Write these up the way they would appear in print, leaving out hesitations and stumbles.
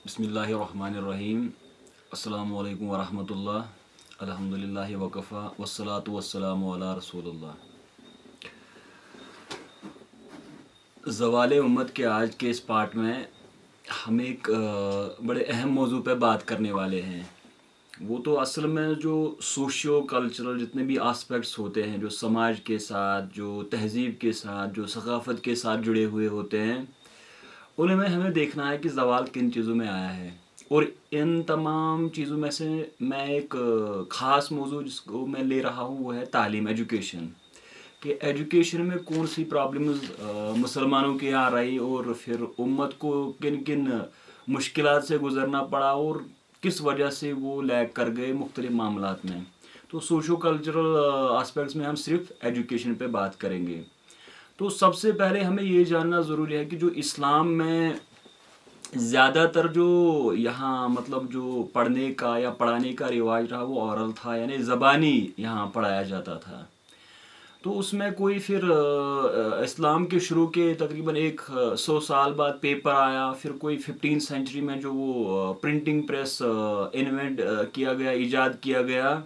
بسم اللہ الرحمن الرحیم. السلام علیکم ورحمۃ اللہ. الحمد للہ وکفا والصلاۃ والسلام علی رسول اللہ. زوال امت کے آج کے اس پارٹ میں ہم ایک بڑے اہم موضوع پہ بات کرنے والے ہیں. وہ تو اصل میں جو سوشیو کلچرل جتنے بھی آسپیکٹس ہوتے ہیں، جو سماج کے ساتھ، جو تہذیب کے ساتھ، جو ثقافت کے ساتھ جڑے ہوئے ہوتے ہیں، ان میں ہمیں دیکھنا ہے کہ زوال کن چیزوں میں آیا ہے. اور ان تمام چیزوں میں سے میں ایک خاص موضوع جس کو میں لے رہا ہوں وہ ہے تعلیم، ایجوکیشن. کہ ایجوکیشن میں کون سی پرابلمز مسلمانوں کے یہاں رہی، اور پھر امت کو کن کن مشکلات سے گزرنا پڑا، اور کس وجہ سے وہ لیگ کر گئے مختلف معاملات میں. تو سوشو کلچرل آسپیکٹس میں ہم صرف ایجوکیشن پہ بات کریں گے. تو سب سے پہلے ہمیں یہ جاننا ضروری ہے کہ جو اسلام میں زیادہ تر جو یہاں مطلب جو پڑھنے کا یا پڑھانے کا رواج رہا وہ اورل تھا، یعنی زبانی یہاں پڑھایا جاتا تھا. تو اس میں کوئی پھر اسلام کے شروع کے تقریباً 100 سال بعد پیپر آیا. پھر کوئی 15 سینچری میں جو وہ پرنٹنگ پریس انوینٹ کیا گیا، ایجاد کیا گیا.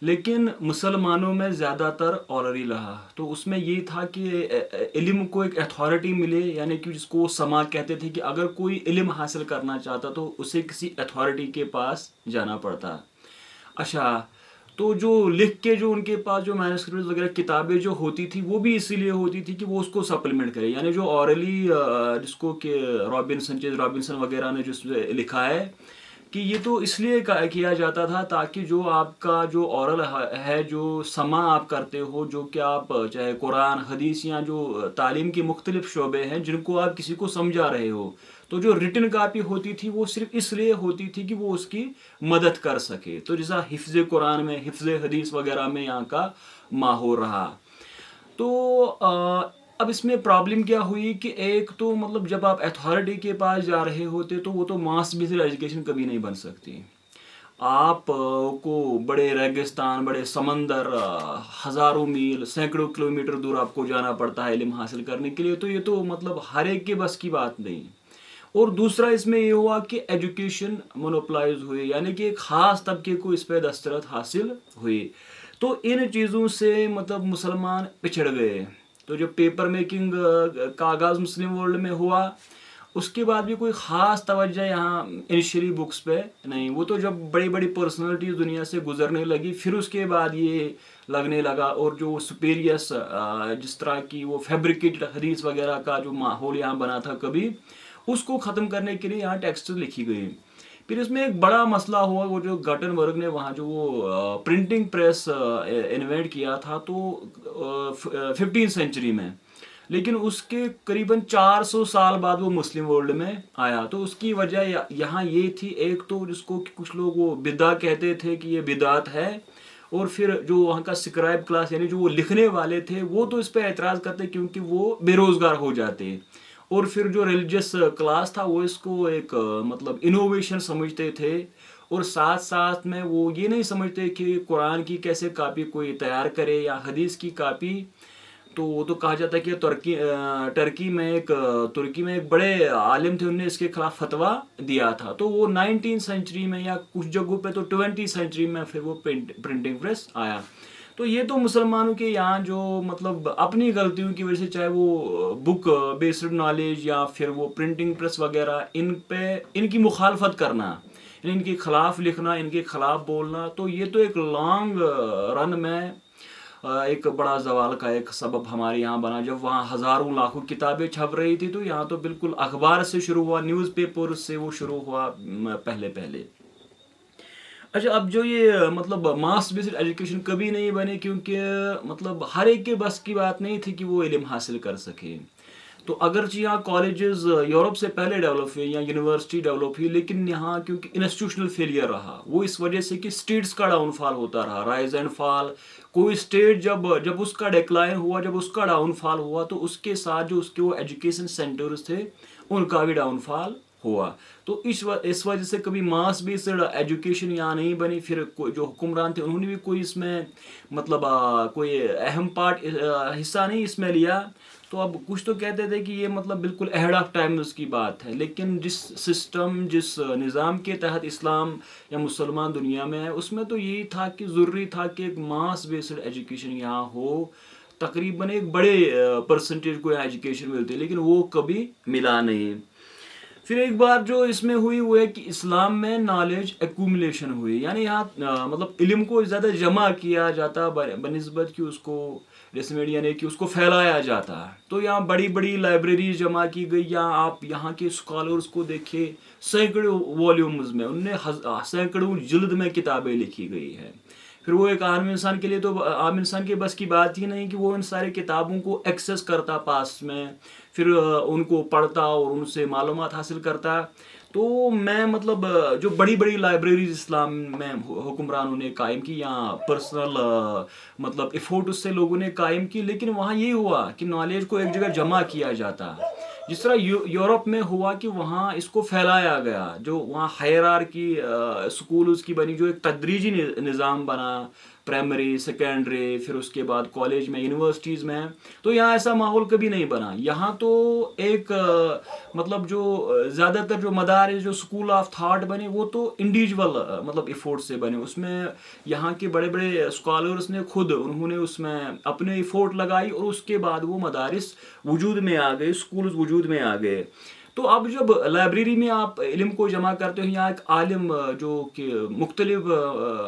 لیکن مسلمانوں میں زیادہ تر اورری رہا. تو اس میں یہ تھا کہ علم کو ایک اتھارٹی ملے، یعنی کہ جس کو وہ سما کہتے تھے، کہ اگر کوئی علم حاصل کرنا چاہتا تو اسے کسی اتھارٹی کے پاس جانا پڑتا. اچھا، تو جو لکھ کے جو ان کے پاس جو مینuscripts وغیرہ کتابیں جو ہوتی تھی وہ بھی اسی لیے ہوتی تھی کہ وہ اس کو سپلیمنٹ کرے. یعنی جو اورلی جس کو کہ رابنسن وغیرہ نے جس میں لکھا ہے کہ یہ تو اس لیے کیا جاتا تھا تاکہ جو آپ کا جو اورل ہے، جو سما آپ کرتے ہو، جو کہ آپ چاہے قرآن، حدیث یا جو تعلیم کے مختلف شعبے ہیں جن کو آپ کسی کو سمجھا رہے ہو، تو جو ریٹن کاپی ہوتی تھی وہ صرف اس لیے ہوتی تھی کہ وہ اس کی مدد کر سکے. تو جیسا حفظ قرآن میں، حفظ حدیث وغیرہ میں یہاں کا ماحول رہا. تو اب اس میں پرابلم کیا ہوئی کہ ایک تو مطلب جب آپ اتھارٹی کے پاس جا رہے ہوتے تو وہ تو ماس بیسڈ ایجوکیشن کبھی نہیں بن سکتی. آپ کو بڑے ریگستان، بڑے سمندر، ہزاروں میل، سینکڑوں کلومیٹر دور آپ کو جانا پڑتا ہے علم حاصل کرنے کے لیے. تو یہ تو مطلب ہر ایک کے بس کی بات نہیں. اور دوسرا اس میں یہ ہوا کہ ایجوکیشن مونوپلائز ہوئی، یعنی کہ ایک خاص طبقے کو اس پہ دسترس حاصل ہوئی. تو ان چیزوں سے مطلب مسلمان پچھڑ گئے. تو جو پیپر میکنگ کا آغاز مسلم ورلڈ میں ہوا، اس کے بعد بھی کوئی خاص توجہ یہاں انیشلی بکس پہ نہیں. وہ تو جب بڑی بڑی پرسنالٹیز دنیا سے گزرنے لگی پھر اس کے بعد یہ لگنے لگا. اور جو سپیریس جس طرح کی وہ فیبریکیٹڈ حدیث وغیرہ کا جو ماحول یہاں بنا تھا کبھی، اس کو ختم کرنے کے لیے یہاں ٹیکسٹ لکھی گئی. پھر اس میں ایک بڑا مسئلہ ہوا، وہ جو گٹنبرگ نے وہاں جو وہ پرنٹنگ پریس انوینٹ کیا تھا تو 15 سینچری میں. لیکن اس کے قریباً 400 سال بعد وہ مسلم ورلڈ میں آیا. تو اس کی وجہ یہاں یہ تھی، ایک تو جس کو کچھ لوگ وہ بدعت کہتے تھے کہ یہ بدعت ہے، اور پھر جو وہاں کا سکرائب کلاس یعنی جو وہ لکھنے والے تھے وہ تو اس پہ اعتراض کرتے کیونکہ وہ بے روزگار ہو جاتے. اور پھر جو ریلیجس کلاس تھا وہ اس کو ایک مطلب انوویشن سمجھتے تھے. اور ساتھ ساتھ میں وہ یہ نہیں سمجھتے کہ قرآن کی کیسے کاپی کوئی تیار کرے یا حدیث کی کاپی. تو وہ تو کہا جاتا ہے کہ ترکی میں ایک بڑے عالم تھے، انہوں نے اس کے خلاف فتویٰ دیا تھا. تو وہ 19 سینچری میں یا کچھ جگہوں پہ تو 20 سینچری میں پھر وہ پرنٹنگ پریس آیا. تو یہ تو مسلمانوں کے یہاں جو مطلب اپنی غلطیوں کی وجہ سے، چاہے وہ بک بیسڈ نالج یا پھر وہ پرنٹنگ پریس وغیرہ، ان کی مخالفت کرنا، ان کے خلاف لکھنا، ان کے خلاف بولنا، تو یہ تو ایک لانگ رن میں ایک بڑا زوال کا ایک سبب ہمارے یہاں بنا. جب وہاں ہزاروں لاکھوں کتابیں چھپ رہی تھی تو یہاں تو بالکل اخبار سے شروع ہوا، نیوز پیپر سے وہ شروع ہوا پہلے. اچھا، اب جو یہ مطلب ماس بیسڈ ایجوکیشن کبھی نہیں بنے کیونکہ مطلب ہر ایک کے بس کی بات نہیں تھی کہ وہ علم حاصل کر سکے. تو اگرچہ یہاں کالجز یورپ سے پہلے ڈیولپ ہوئے یا یونیورسٹی ڈیولپ ہوئی، لیکن یہاں کیونکہ انسٹیٹیوشنل فیلئر رہا، وہ اس وجہ سے کہ اسٹیٹس کا ڈاؤن فال ہوتا رہا، رائز اینڈ فال. کوئی اسٹیٹ جب اس کا ڈیکلائن ہوا، جب اس کا ڈاؤن فال ہوا، تو اس کے ساتھ جو اس کے وہ ایجوکیشن سینٹرز تھے ان کا بھی ڈاؤن فال ہوا. تو اس وجہ سے کبھی ماس بیسڈ ایجوکیشن یہاں نہیں بنی. پھر جو حکمران تھے انہوں نے بھی کوئی اس میں مطلب کوئی اہم حصہ نہیں اس میں لیا. تو اب کچھ تو کہتے تھے کہ یہ مطلب بالکل اہڈ آف ٹائمز کی بات ہے، لیکن جس سسٹم جس نظام کے تحت اسلام یا مسلمان دنیا میں ہے، اس میں تو یہی تھا کہ ضروری تھا کہ ایک ماس بیسڈ ایجوکیشن یہاں ہو، تقریباً ایک بڑے پرسنٹیج کو یہاں ایجوکیشن ملتی ہے، لیکن وہ کبھی ملا نہیں۔ پھر ایک بات جو اس میں ہوئی وہ ہے کہ اسلام میں نالج ایکومولیشن ہوئی، یعنی یہاں مطلب علم کو زیادہ جمع کیا جاتا بنسبت کہ اس کو ڈسمیڈ یعنی کہ اس کو پھیلایا جاتا ہے۔ تو یہاں بڑی بڑی لائبریریز جمع کی گئی، یا آپ یہاں کے اسکالرس کو دیکھیے، سینکڑوں والیومز میں ان نے سینکڑوں جلد میں کتابیں لکھی گئی ہے۔ پھر وہ ایک عام انسان کے لیے تو عام انسان کے بس کی بات ہی نہیں کہ وہ ان سارے کتابوں کو ایکسیس کرتا پاس میں، پھر ان کو پڑھتا اور ان سے معلومات حاصل کرتا۔ تو میں مطلب جو بڑی بڑی لائبریریز اسلام میں حکمرانوں نے قائم کی، یا پرسنل مطلب ایفورٹ سے لوگوں نے قائم کی، لیکن وہاں یہ ہوا کہ نالج کو ایک جگہ جمع کیا جاتا، جس طرح یورپ میں ہوا کہ وہاں اس کو پھیلایا گیا، جو وہاں ہائرارکی سکولز کی بنی، جو ایک تدریجی نظام بنا، پرائمری سیکنڈری پھر اس کے بعد کالج میں یونیورسٹیز میں، تو یہاں ایسا ماحول کبھی نہیں بنا۔ یہاں تو ایک مطلب جو زیادہ تر جو مدارس جو اسکول آف تھاٹ بنے وہ تو انڈیویجول مطلب ایفورٹ سے بنے، اس میں یہاں کے بڑے بڑے اسکالرس نے خود انہوں نے اس میں اپنے ایفورٹ لگائی، اور اس کے بعد وہ مدارس وجود میں آ گئے، اسکولز وجود میں آ گئے۔ تو اب جب لائبریری میں آپ علم کو جمع کرتے ہو، یا ایک عالم جو کہ مختلف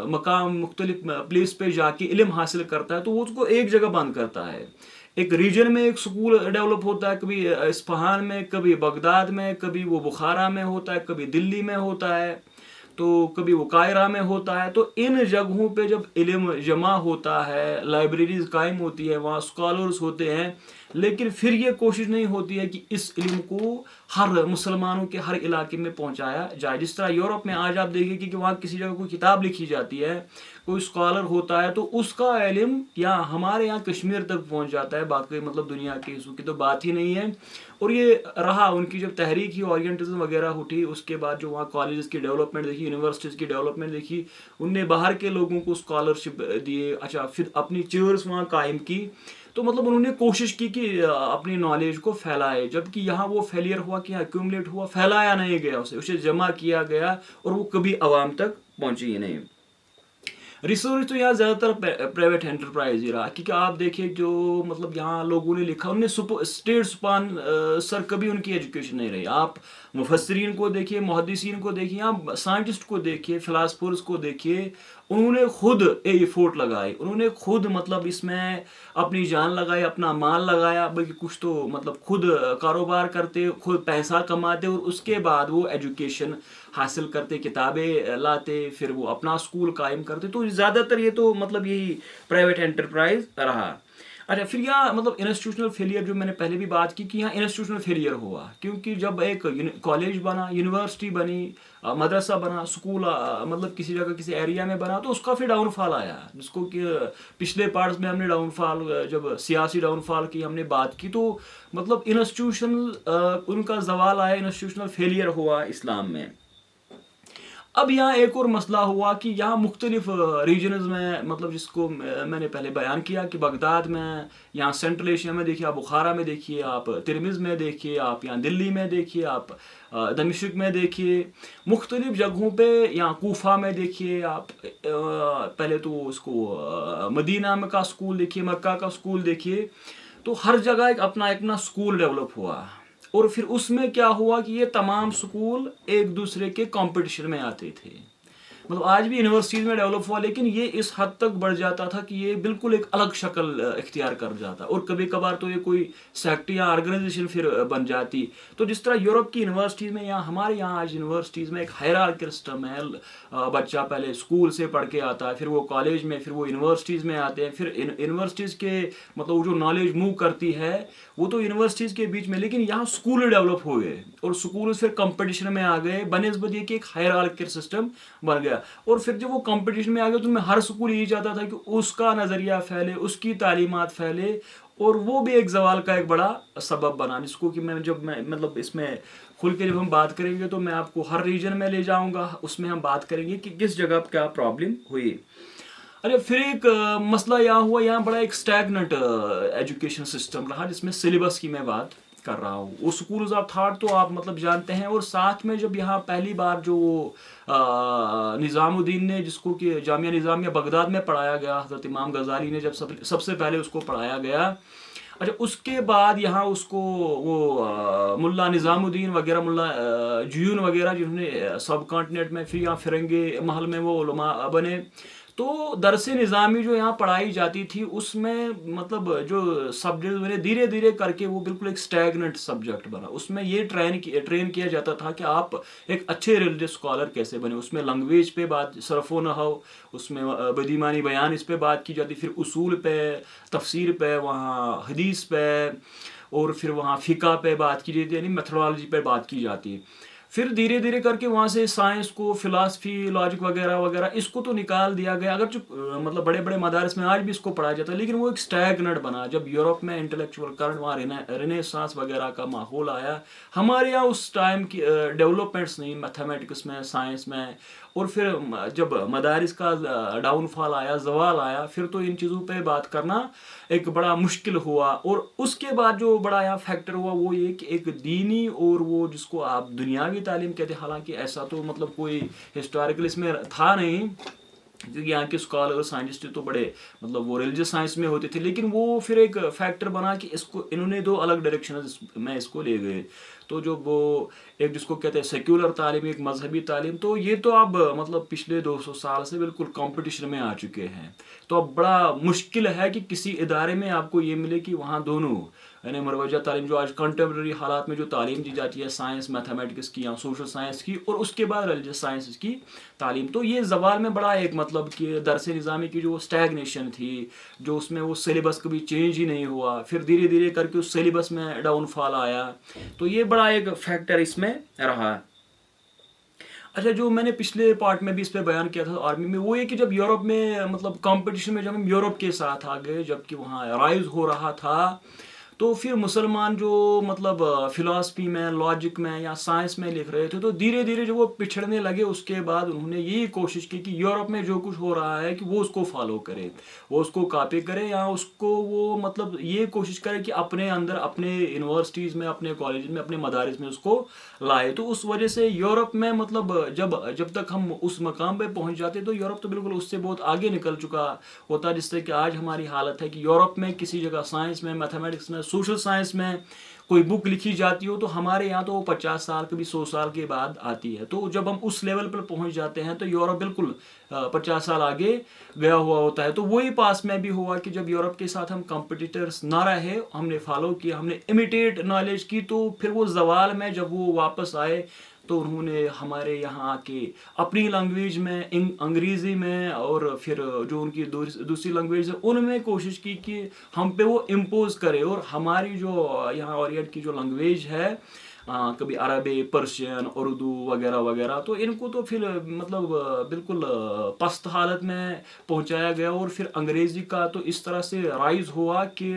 مقام مختلف پلیس پہ جا کے علم حاصل کرتا ہے، تو وہ اس کو ایک جگہ بند کرتا ہے۔ ایک ریجن میں ایک سکول ڈیولپ ہوتا ہے، کبھی اصفہان میں، کبھی بغداد میں، کبھی وہ بخارا میں ہوتا ہے، کبھی دلی میں ہوتا ہے، تو کبھی وہ قاہرہ میں ہوتا ہے۔ تو ان جگہوں پہ جب علم جمع ہوتا ہے، لائبریریز قائم ہوتی ہے، وہاں اسکالرس ہوتے ہیں، لیکن پھر یہ کوشش نہیں ہوتی ہے کہ اس علم کو ہر مسلمانوں کے ہر علاقے میں پہنچایا جائے۔ جس طرح یورپ میں آج آپ دیکھیں کہ وہاں کسی جگہ کوئی کتاب لکھی جاتی ہے، کوئی اسکالر ہوتا ہے، تو اس کا علم یا ہمارے یہاں کشمیر تک پہنچ جاتا ہے، باقی مطلب دنیا کے حصوں کی تو بات ہی نہیں ہے۔ اور یہ رہا ان کی جب تحریک ہی اورینٹزم وغیرہ اٹھی، اس کے بعد جو وہاں کالجز کی ڈیولپمنٹ دیکھی، یونیورسٹیز کی ڈیولپمنٹ دیکھی، ان نے باہر کے لوگوں کو اسکالرشپ دیے، اچھا پھر اپنی چیئرس وہاں قائم کی، تو مطلب انہوں نے کوشش کی کہ اپنی نالج کو پھیلائے، جبکہ یہاں وہ فیلئر ہوا کہ ایکومولیٹ ہوا، پھیلایا نہیں گیا، اسے جمع کیا گیا اور وہ کبھی عوام تک پہنچی ہی نہیں۔ ریسرچ تو یہاں زیادہ تر پرائیویٹ انٹرپرائز ہی رہا، کیونکہ آپ دیکھیں جو مطلب یہاں لوگوں نے لکھا، ان نے اسٹیٹ سپان سر کبھی ان کی ایجوکیشن نہیں رہی۔ آپ مفسرین کو دیکھیے، محدثین کو دیکھیے، آپ سائنٹسٹ کو دیکھیے، فلاسفرز کو دیکھیے، انہوں نے خود ایفورٹ لگائی، انہوں نے خود مطلب اس میں اپنی جان لگائی، اپنا مال لگایا، بلکہ کچھ تو مطلب خود کاروبار کرتے، خود پیسہ کماتے، اور اس کے بعد وہ ایجوکیشن حاصل کرتے، کتابیں لاتے، پھر وہ اپنا اسکول قائم کرتے۔ تو زیادہ تر یہ تو مطلب یہی پرائیویٹ انٹرپرائز رہا۔ اچھا پھر یہاں مطلب انسٹیٹیوشنل فیلئر جو میں نے پہلے بھی بات کی کہ یہاں انسٹیٹیوشنل فیلئر ہوا، کیونکہ جب ایک کالج بنا، یونیورسٹی بنی، مدرسہ بنا، اسکول مطلب کسی جگہ کسی ایریا میں بنا، تو اس کا پھر ڈاؤن فال آیا، جس کو کہ پچھلے پارٹس میں ہم نے ڈاؤن فال، جب سیاسی ڈاؤن فال کی ہم نے بات کی، تو مطلب انسٹیٹیوشنل ان کا زوال آیا، انسٹیٹیوشنل فیلئر ہوا اسلام میں۔ اب یہاں ایک اور مسئلہ ہوا کہ یہاں مختلف ریجنز میں، مطلب جس کو میں نے پہلے بیان کیا کہ بغداد میں، یہاں سینٹرل ایشیا میں دیکھیے، آپ بخارا میں دیکھیے، آپ ترمز میں دیکھیے، آپ یہاں دلی میں دیکھیے، آپ دمشق میں دیکھیے، مختلف جگہوں پہ، یہاں کوفہ میں دیکھیے آپ، پہلے تو اس کو مدینہ کا اسکول دیکھیے، مکہ کا اسکول دیکھیے، تو ہر جگہ ایک اپنا اسکول ڈیولپ ہوا۔ اور پھر اس میں کیا ہوا کہ یہ تمام سکول ایک دوسرے کے کمپٹیشن میں آتے تھے، مطلب آج بھی یونیورسٹیز میں ڈیولپ ہوا، لیکن یہ اس حد تک بڑھ جاتا تھا کہ یہ بالکل ایک الگ شکل اختیار کر جاتا، اور کبھی کبھار تو یہ کوئی سیکٹ یا آرگنائزیشن پھر بن جاتی۔ تو جس طرح یورپ کی یونیورسٹیز میں یا ہمارے یہاں آج یونیورسٹیز میں ایک ہائرارکل سسٹم ہے، بچہ پہلے اسکول سے پڑھ کے آتا ہے، پھر وہ کالج میں، پھر وہ یونیورسٹیز میں آتے ہیں، پھر یونیورسٹیز کے مطلب وہ جو نالج موو کرتی ہے وہ تو یونیورسٹیز کے بیچ میں، لیکن یہاں اسکول ڈیولپ ہو گئے، اور اسکول پھر کمپٹیشن میں آ گئے، بنسبت یہ کہ ایک ہائرارکل سسٹم بن گیا۔ اور پھر جب وہ کمپٹیشن میں آ گئے تو میں ہر اسکول یہی چاہتا تھا کہ اس کا نظریہ پھیلے، اس کی تعلیمات پھیلے، اور وہ بھی ایک زوال کا ایک بڑا سبب بنا، جس کو کہ جب میں مطلب اس میں کھل کے جب ہم بات کریں گے تو میں آپ کو ہر ریجن میں لے جاؤں گا، اس میں ہم بات کریں گے کہ کس جگہ کیا پرابلم ہوئی۔ ارے پھر ایک مسئلہ یہاں ہوا، یہاں بڑا ایک اسٹیگنٹ ایجوکیشن سسٹم رہا، جس میں سلیبس کی میں بات کر رہا ہوں. وہ اسکولز آف تھاٹ تو آپ مطلب جانتے ہیں، اور ساتھ میں جب یہاں پہلی بار جو نظام الدین نے، جس کو کہ جامعہ نظامیہ بغداد میں پڑھایا گیا، حضرت امام غزالی نے جب سب سے پہلے اس کو پڑھایا گیا. اچھا اس کے بعد یہاں اس کو وہ ملا نظام الدین وغیرہ، ملا جیون وغیرہ، جنہوں نے سب کانٹیننٹ میں، پھر یہاں فرنگی محل میں وہ علماء بنے. تو درس نظامی جو یہاں پڑھائی جاتی تھی، اس میں مطلب جو سبجیکٹ بنے دھیرے دھیرے کر کے وہ بالکل ایک اسٹیگنٹ سبجیکٹ بنا. اس میں یہ ٹرین کیا جاتا تھا کہ آپ ایک اچھے ریلیجس اسکالر کیسے بنے. اس میں لنگویج پہ بات، صرف و نحو، اس میں بدیمانی بیان، اس پہ بات کی جاتی، پھر اصول پہ، تفسیر پہ، وہاں حدیث پہ، اور پھر وہاں فقہ پہ بات کی جاتی، یعنی میتھڈالوجی پہ بات کی جاتی. پھر دھیرے دھیرے کر کے وہاں سے سائنس کو، فلاسفی، لاجک وغیرہ وغیرہ، اس کو تو نکال دیا گیا. اگر مطلب بڑے بڑے مدارس میں آج بھی اس کو پڑھایا جاتا ہے، لیکن وہ ایک اسٹیگنٹ بنا. جب یورپ میں انٹلیکچوئل کرنٹ، وہاں رینیسانس وغیرہ کا ماحول آیا، ہمارے یہاں اس ٹائم کی ڈیولپمنٹس نہیں، میتھمیٹکس میں، سائنس میں. اور پھر جب مدارس کا ڈاؤن فال آیا، زوال آیا، پھر تو ان چیزوں پہ بات کرنا ایک بڑا مشکل ہوا. اور اس کے بعد جو بڑا یہاں فیکٹر ہوا وہ یہ کہ ایک دینی، اور وہ جس کو آپ دنیاوی تعلیم کہتے ہیں، حالانکہ ایسا تو مطلب کوئی ہسٹوریکل اس میں تھا نہیں، کیونکہ یہاں کے اسکالر سائنٹسٹ تو بڑے مطلب وہ ریلیجس سائنس میں ہوتے تھے. لیکن وہ پھر ایک فیکٹر بنا کہ اس کو انہوں نے دو الگ ڈائریکشنز میں اس کو لے گئے. تو جو وہ ایک جس کو کہتے ہیں سیکولر تعلیم، ایک مذہبی تعلیم، تو یہ تو اب مطلب پچھلے 200 سال سے بالکل کمپٹیشن میں آ چکے ہیں. تو اب بڑا مشکل ہے کہ کسی ادارے میں آپ کو یہ ملے کہ وہاں دونوں، یعنی مروجہ تعلیم جو آج کنٹمپریری حالات میں جو تعلیم دی جاتی ہے، سائنس میتھمیٹکس کی یا سوشل سائنس کی، اور اس کے بعد ریلیجس سائنس کی تعلیم. تو یہ زوال میں بڑا ایک مطلب کہ درس نظامی کی جو اسٹیگنیشن تھی، جو اس میں وہ سلیبس کبھی چینج ہی نہیں ہوا، پھر دھیرے دھیرے کر کے اس سلیبس میں ڈاؤن فال آیا. تو یہ بڑا ایک فیکٹر اس میں رہا. اچھا جو میں نے پچھلے پارٹ میں بھی اس پہ بیان کیا تھا آرمی میں، وہ یہ کہ جب یورپ میں مطلب کمپٹیشن میں جب ہم یورپ کے ساتھ آ گئے، جب کہ وہاں رائز ہو رہا تھا، تو پھر مسلمان جو مطلب فلاسفی میں، لاجک میں یا سائنس میں لکھ رہے تھے، تو دھیرے دھیرے جب وہ پچھڑنے لگے، اس کے بعد انہوں نے یہی کوشش کی کہ یورپ میں جو کچھ ہو رہا ہے کہ وہ اس کو فالو کرے، وہ اس کو کاپی کرے، یا اس کو وہ مطلب یہ کوشش کرے کہ اپنے اندر، اپنے یونیورسٹیز میں، اپنے کالج میں، اپنے مدارس میں اس کو لائے. تو اس وجہ سے یورپ میں مطلب جب تک ہم اس مقام پہ پہنچ جاتے، تو یورپ تو بالکل اس سے بہت آگے نکل چکا ہوتا، جس سے کہ آج ہماری حالت ہے کہ یورپ میں کسی جگہ سائنس میں، میتھمیٹکس میں، سوشل سائنس میں کوئی بک لکھی جاتی ہو، تو ہمارے یہاں تو وہ 50 سال کبھی 100 سال کے بعد آتی ہے. تو جب ہم اس لیول پر پہنچ جاتے ہیں تو یورپ بالکل 50 سال آگے گیا ہوا ہوتا ہے. تو وہی پاس میں بھی ہوا کہ جب یورپ کے ساتھ ہم کمپٹیٹرس نہ رہے، ہم نے فالو کیا، ہم نے امیٹیٹ نالج کی، تو پھر وہ زوال میں جب وہ واپس آئے، تو انہوں نے ہمارے یہاں آ کے اپنی لینگویج میں، انگریزی میں، اور پھر جو ان کی دوسری لینگویج ہے ان میں کوشش کی کہ ہم پہ وہ امپوز کرے. اور ہماری جو یہاں اورینٹ کی جو لینگویج ہے، کبھی عربی، پرشین، اردو وغیرہ وغیرہ، تو ان کو تو پھر مطلب بالکل پست حالت میں پہنچایا گیا. اور پھر انگریزی کا تو اس طرح سے رائز ہوا کہ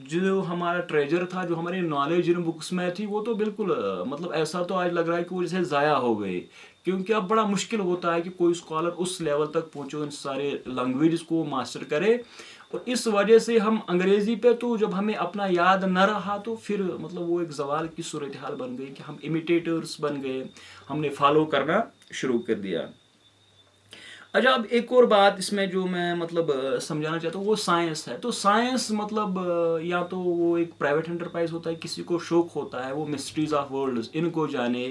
جو ہمارا ٹریجر تھا، جو ہماری نالج ان بکس میں تھی، وہ تو بالکل مطلب ایسا تو آج لگ رہا ہے کہ وہ جیسے ضائع ہو گئی. کیونکہ اب بڑا مشکل ہوتا ہے کہ کوئی اسکالر اس لیول تک پہنچو، ان سارے لینگویجز کو ماسٹر کرے. اور اس وجہ سے ہم انگریزی پہ تو جب ہمیں اپنا یاد نہ رہا، تو پھر مطلب وہ ایک زوال کی صورتحال بن گئی کہ ہم امیٹیٹرز بن گئے، ہم نے فالو کرنا شروع کر دیا. اچھا اب ایک اور بات اس میں جو میں مطلب سمجھانا چاہتا ہوں، وہ سائنس ہے. تو سائنس مطلب یا تو وہ ایک پرائیویٹ انٹرپرائز ہوتا ہے، کسی کو شوق ہوتا ہے وہ مسٹریز آف ورلڈز ان کو جانے.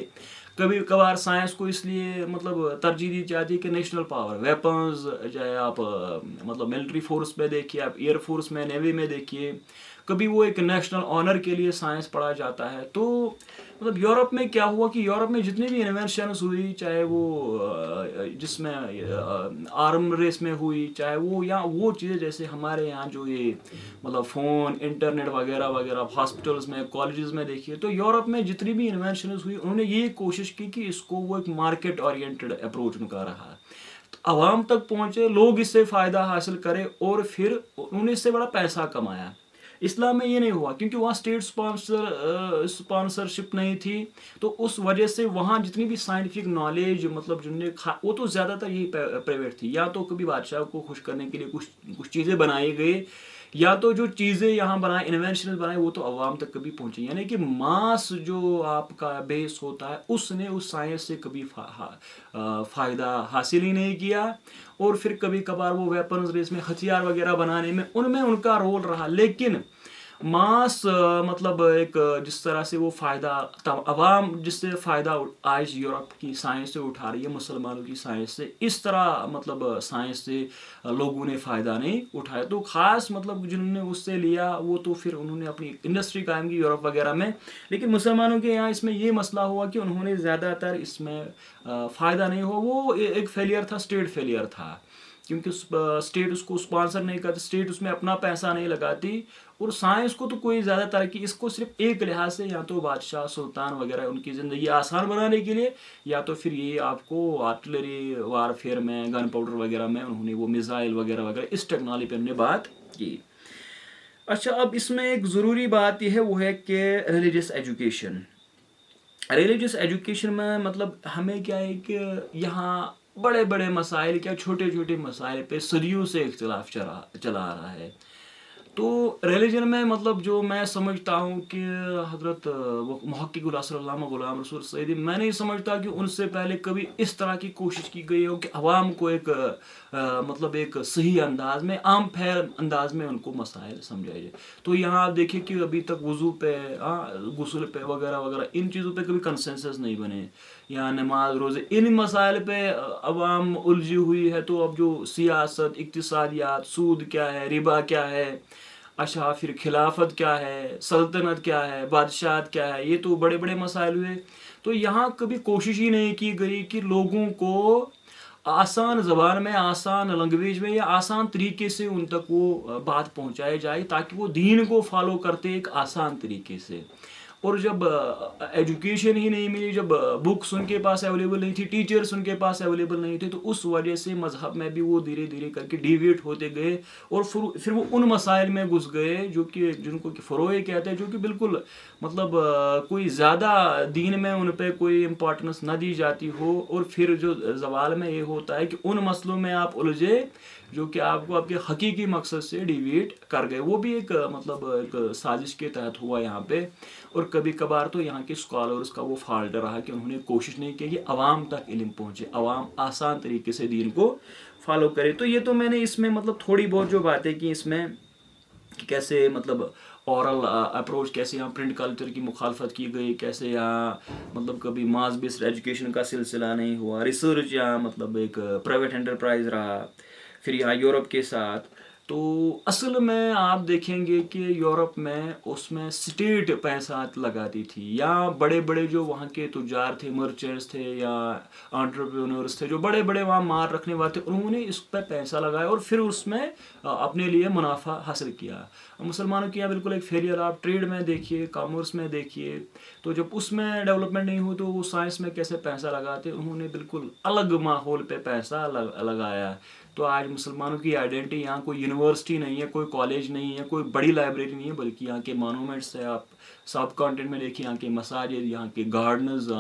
کبھی کبھار سائنس کو اس لیے مطلب ترجیح دی جاتی ہے کہ نیشنل پاور، ویپنز، چاہے آپ مطلب ملٹری فورس میں دیکھیے، آپ ایئر فورس میں، نیوی میں دیکھیے، کبھی وہ ایک نیشنل آنر کے لیے سائنس پڑھا جاتا ہے. تو مطلب یورپ میں کیا ہوا کہ یورپ میں جتنی بھی انوینشنز ہوئی، چاہے وہ جس میں آرم ریس میں ہوئی، چاہے وہ یا وہ چیزیں جیسے ہمارے یہاں جو یہ مطلب فون، انٹرنیٹ وغیرہ وغیرہ، ہاسپٹلز میں، کالجز میں دیکھیے، تو یورپ میں جتنی بھی انوینشنز ہوئی، انہوں نے یہ کوشش کی کہ اس کو وہ ایک مارکیٹ اورینٹڈ اپروچ ان کا رہا، عوام تک پہنچے، لوگ اس سے فائدہ حاصل کرے، اور پھر انہوں نے اس سے بڑا پیسہ کمایا. اسلام میں یہ نہیں ہوا کیونکہ وہاں اسٹیٹ اسپانسرشپ نہیں تھی، تو اس وجہ سے وہاں جتنی بھی سائنٹیفک نالج مطلب جن نے وہ تو زیادہ تر یہی پرائیویٹ تھی، یا تو کبھی بادشاہ کو خوش کرنے کے لیے کچھ چیزیں بنائی گئی، یا تو جو چیزیں یہاں بنائیں انوینشنز بنائیں وہ تو عوام تک کبھی پہنچی، یعنی کہ ماس جو آپ کا بیس ہوتا ہے اس نے اس سائنس سے کبھی فائدہ حاصل ہی نہیں کیا، اور پھر کبھی کبھار وہ ویپنز ریس میں ہتھیار وغیرہ بنانے میں ان کا رول رہا، لیکن ماس مطلب ایک جس طرح سے وہ فائدہ عوام جس سے فائدہ آج یورپ کی سائنس سے اٹھا رہی ہے، مسلمانوں کی سائنس سے، اس طرح مطلب سائنس سے لوگوں نے فائدہ نہیں اٹھایا، تو خاص مطلب جنہوں نے اس سے لیا وہ تو پھر انہوں نے اپنی انڈسٹری قائم کی یورپ وغیرہ میں، لیکن مسلمانوں کے یہاں اس میں یہ مسئلہ ہوا کہ انہوں نے زیادہ تر اس میں فائدہ نہیں ہوا، وہ ایک فیلئر تھا، اسٹیٹ فیلئر تھا، کیونکہ اسٹیٹ اس کو اسپانسر نہیں کرتی، اسٹیٹ اس میں اپنا پیسہ نہیں لگاتی، اور سائنس کو تو کوئی زیادہ ترقی اس کو صرف ایک لحاظ سے یا تو بادشاہ سلطان وغیرہ ان کی زندگی آسان بنانے کے لیے، یا تو پھر یہ آپ کو آرٹلری وارفیئر میں گن پاؤڈر وغیرہ میں انہوں نے وہ میزائل وغیرہ وغیرہ اس ٹیکنالوجی پہ انہوں نے بات کی۔ اچھا، اب اس میں ایک ضروری بات یہ ہے، وہ ہے کہ ریلیجس ایجوکیشن میں مطلب ہمیں کیا ہے کہ یہاں بڑے بڑے مسائل کیا چھوٹے چھوٹے مسائل پہ صدیوں سے اختلاف چلا آ رہا ہے، تو ریلیجن میں مطلب جو میں سمجھتا ہوں کہ حضرت محقق علامہ غلام رسول سعیدی، میں نہیں سمجھتا کہ ان سے پہلے کبھی اس طرح کی کوشش کی گئی ہو کہ عوام کو ایک مطلب ایک صحیح انداز میں عام پھیر انداز میں ان کو مسائل سمجھائے جائے، تو یہاں آپ دیکھیں کہ ابھی تک وضو پہ غسل پہ وغیرہ وغیرہ ان چیزوں پہ کبھی کنسنسس نہیں بنے، یا نماز روزے ان مسائل پہ عوام الجھی ہوئی ہے، تو اب جو سیاست، اقتصادیات، سود کیا ہے، ربا کیا ہے، اچھا پھر خلافت کیا ہے، سلطنت کیا ہے، بادشاہت کیا ہے، یہ تو بڑے بڑے مسائل ہوئے، تو یہاں کبھی کوشش ہی نہیں کی گئی کہ لوگوں کو آسان زبان میں، آسان لینگویج میں یا آسان طریقے سے ان تک وہ بات پہنچائی جائے تاکہ وہ دین کو فالو کرتے ایک آسان طریقے سے، اور جب ایجوکیشن ہی نہیں ملی، جب بکس ان کے پاس اویلیبل نہیں تھی، ٹیچرس ان کے پاس اویلیبل نہیں تھے، تو اس وجہ سے مذہب میں بھی وہ دھیرے دھیرے کر کے ڈیویٹ ہوتے گئے، اور پھر وہ ان مسائل میں گھس گئے جو کہ جن کو فروع کہتے ہیں، جو کہ بالکل مطلب کوئی زیادہ دین میں ان پہ کوئی امپورٹنس نہ دی جاتی ہو، اور پھر جو زوال میں یہ ہوتا ہے کہ ان مسئلوں میں آپ الجھے جو کہ آپ کو آپ کے حقیقی مقصد سے ڈیویٹ کر گئے، وہ بھی ایک مطلب ایک سازش کے تحت ہوا یہاں پہ، اور کبھی کبھار تو یہاں کے اسکالرس کا وہ فالٹ رہا کہ انہوں نے کوشش نہیں کی کہ عوام تک علم پہنچے، عوام آسان طریقے سے دین کو فالو کرے، تو یہ تو میں نے اس میں مطلب تھوڑی بہت جو باتیں کی اس میں کہ کیسے مطلب اورل اپروچ، کیسے یہاں پرنٹ کلچر کی مخالفت کی گئی، کیسے یہاں مطلب کبھی ماس بیسڈ ایجوکیشن کا سلسلہ نہیں ہوا، ریسرچ یہاں مطلب ایک پرائیویٹ انٹرپرائز رہا، پھر یہاں یورپ کے ساتھ، تو اصل میں آپ دیکھیں گے کہ یورپ میں اس میں اسٹیٹ پیسہ لگاتی تھی، یا بڑے بڑے جو وہاں کے تجار تھے، مرچنٹس تھے یا انٹرپرینورس تھے جو بڑے بڑے وہاں مال رکھنے والے تھے، انہوں نے اس پہ پیسہ لگایا اور پھر اس میں اپنے لیے منافع حاصل کیا۔ مسلمانوں کے یہاں بالکل ایک فیلئر، آپ ٹریڈ میں دیکھیے، کامرس میں دیکھیے، تو جب اس میں ڈیولپمنٹ نہیں ہوئی تو وہ سائنس میں کیسے پیسہ لگاتے، انہوں نے بالکل الگ ماحول پہ پیسہ لگایا، تو آج مسلمانوں کی آئیڈینٹی، یہاں کوئی یونیورسٹی نہیں ہے، کوئی کالج نہیں ہے، کوئی بڑی لائبریری نہیں ہے، بلکہ یہاں کے مانومنٹس ہے، آپ سب کانٹینٹ میں دیکھیں، یہاں کے مساجد، یہاں کے گارڈنز،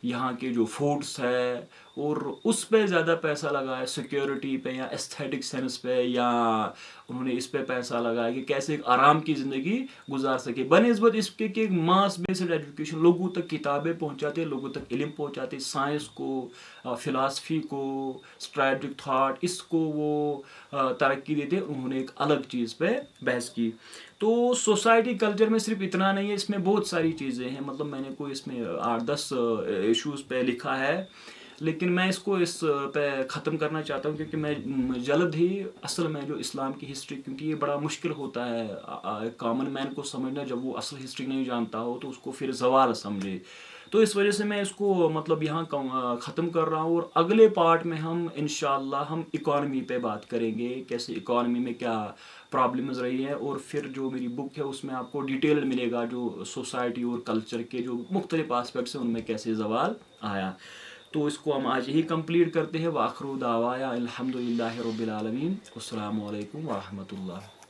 یہاں کے جو فوڈس ہے، اور اس پہ زیادہ پیسہ لگایا، سیکیورٹی پہ یا ایستھیٹک سینس پہ، یا انہوں نے اس پہ پیسہ لگایا کہ کیسے ایک آرام کی زندگی گزار سکے، بنسبت اس کے کہ ایک ماس بیسڈ ایجوکیشن لوگوں تک کتابیں پہنچاتے، لوگوں تک علم پہنچاتے، سائنس کو، فلاسفی کو، اسٹریٹجک تھاٹ، اس کو وہ ترقی دیتے، انہوں نے ایک الگ چیز پہ بحث کی۔ تو سوسائٹی کلچر میں صرف اتنا نہیں ہے، اس میں بہت ساری چیزیں ہیں، مطلب میں نے کوئی اس میں 8-10 ایشوز پہ لکھا ہے، لیکن میں اس کو اس پہ ختم کرنا چاہتا ہوں کیونکہ میں جلد ہی اصل میں جو اسلام کی ہسٹری، کیونکہ یہ بڑا مشکل ہوتا ہے کامن مین کو سمجھنا، جب وہ اصل ہسٹری نہیں جانتا ہو تو اس کو پھر زوال سمجھے، تو اس وجہ سے میں اس کو مطلب یہاں ختم کر رہا ہوں، اور اگلے پارٹ میں ہم انشاءاللہ ہم اکانومی پہ بات کریں گے، کیسے اکانومی میں کیا پرابلمز رہی ہیں، اور پھر جو میری بک ہے اس میں آپ کو ڈیٹیل ملے گا جو سوسائٹی اور کلچر کے جو مختلف آسپیکٹس ہیں ان میں کیسے زوال آیا، تو اس کو ہم آج ہی کمپلیٹ کرتے ہیں۔ وآخر دعوایا الحمدللہ رب العالمین، السلام علیکم ورحمۃ اللہ۔